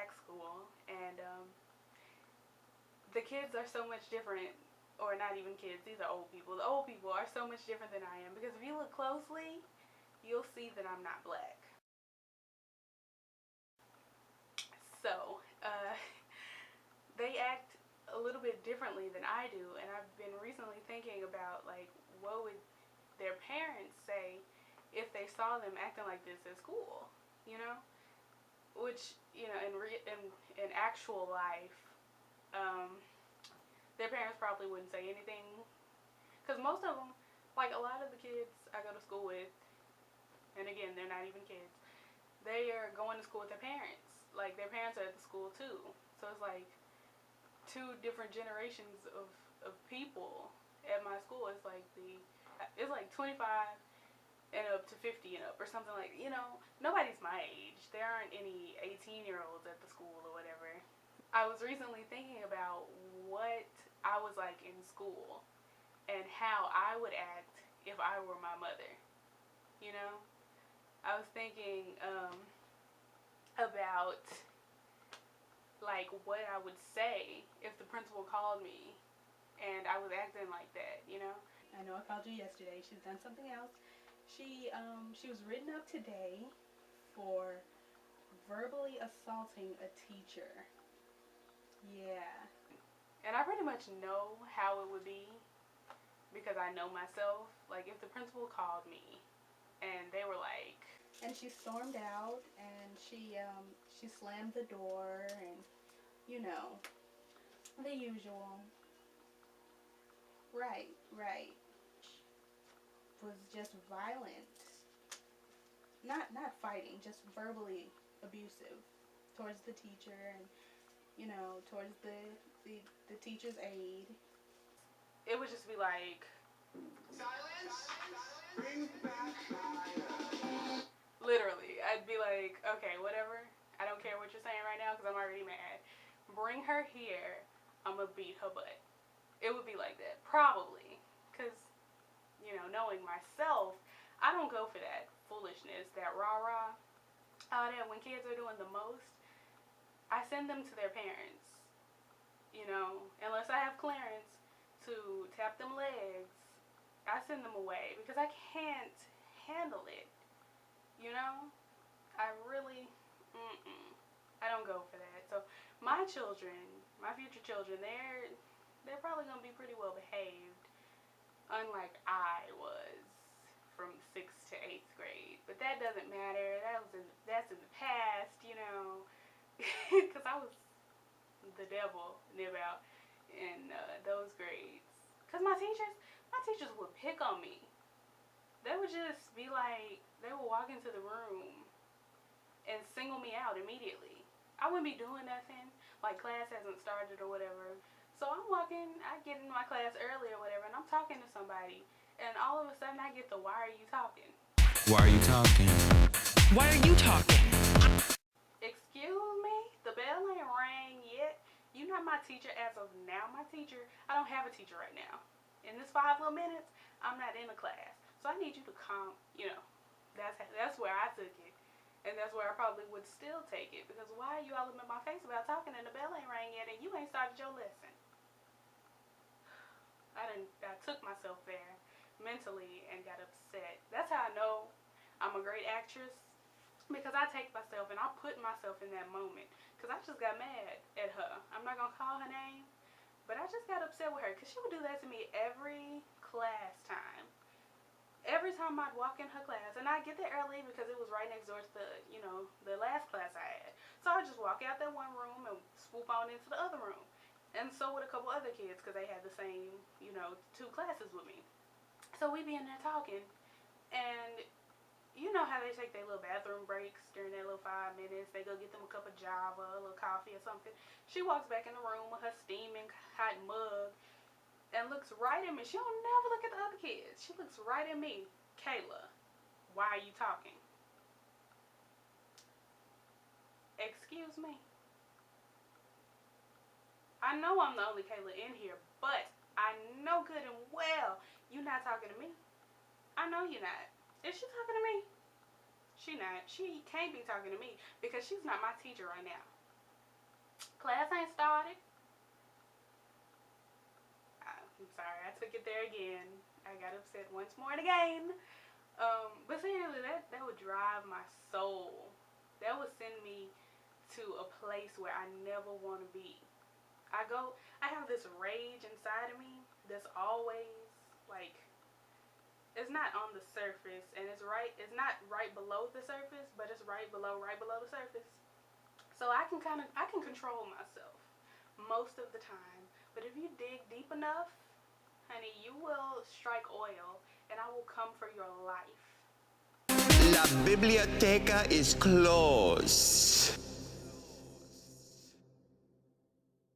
black school, and the kids are so much different, or not even kids, these are old people. The old people are so much different than I am, because if you look closely, you'll see that I'm not black. So, they act a little bit differently than I do, and I've been recently thinking about, like, what would their parents say if they saw them acting like this at school, you know? Which, you know, in actual life, um, their parents probably wouldn't say anything, because most of them, like a lot of the kids I go to school with, and again, they're not even kids, they are going to school with their parents. Like, their parents are at the school too. So it's like two different generations of people at my school. It's like 25 and up to 50 and up, or something, like, you know, nobody's my age. There aren't any 18-year-olds at the school or whatever. I was recently thinking about what I was like in school and how I would act if I were my mother, you know? I was thinking about, like, what I would say if the principal called me and I was acting like that, you know? I know I called you yesterday. She's done something else. She was written up today for verbally assaulting a teacher. Yeah. And I pretty much know how it would be, because I know myself. Like, if the principal called me and they were like, and she stormed out and she slammed the door, and, you know, the usual. Right. Was just violent. Not fighting, just verbally abusive towards the teacher, and, you know, towards the teacher's aide. It would just be like, silence. Bring back Kailah. Literally, I'd be like, okay, whatever. I don't care what you're saying right now, because I'm already mad. Bring her here. I'm gonna beat her butt. It would be like that, probably, because, you know, knowing myself, I don't go for that foolishness, that rah-rah. All that, when kids are doing the most, I send them to their parents, you know, unless I have clearance to tap them legs. I send them away, because I can't handle it, you know? I really, I don't go for that. So my children, my future children, they're probably going to be pretty well behaved, unlike I was from 6th to 8th grade. But that doesn't matter. That's in the past, you know, because I was the devil about in those grades. Because my teachers would pick on me. They would just be like, they would walk into the room and single me out immediately. I wouldn't be doing nothing, like class hasn't started or whatever. So I'm walking, I get in my class early or whatever, and I'm talking to somebody, and all of a sudden I get the, why are you talking? Why are you talking? Why are you talking? Excuse me? The bell ain't rang yet. You're not my teacher as of now. My teacher, I don't have a teacher right now. In this 5 little minutes, I'm not in a class. So I need you to calm, you know, that's where I took it. And that's where I probably would still take it. Because why are you all in my face about talking and the bell ain't rang yet and you ain't started your lesson? I took myself there mentally and got upset. That's how I know I'm a great actress, because I take myself and I put myself in that moment. Because I just got mad at her. I'm not going to call her name, but I just got upset with her, because she would do that to me every class time. Every time I'd walk in her class, and I'd get there early because it was right next door to the last class I had. So I'd just walk out that one room and swoop on into the other room. And so would a couple other kids, because they had the same, 2 classes with me. So we'd be in there talking, and you know how they take their little bathroom breaks during their little 5 minutes. They go get them a cup of Java, a little coffee or something. She walks back in the room with her steaming hot mug and looks right at me. She don't never look at the other kids. She looks right at me. Kailah, why are you talking? Excuse me? I know I'm the only Kailah in here, but I know good and well you're not talking to me. I know you're not. Is she talking to me? She not. She can't be talking to me, because she's not my teacher right now. Class ain't started. I'm sorry, I took it there again. I got upset once more and again. But seriously, that would drive my soul. That would send me to a place where I never want to be. I have this rage inside of me that's always like, it's not on the surface, and it's not right below the surface, but it's right below the surface. So I can control myself most of the time. But if you dig deep enough, honey, you will strike oil, and I will come for your life. La biblioteca is closed.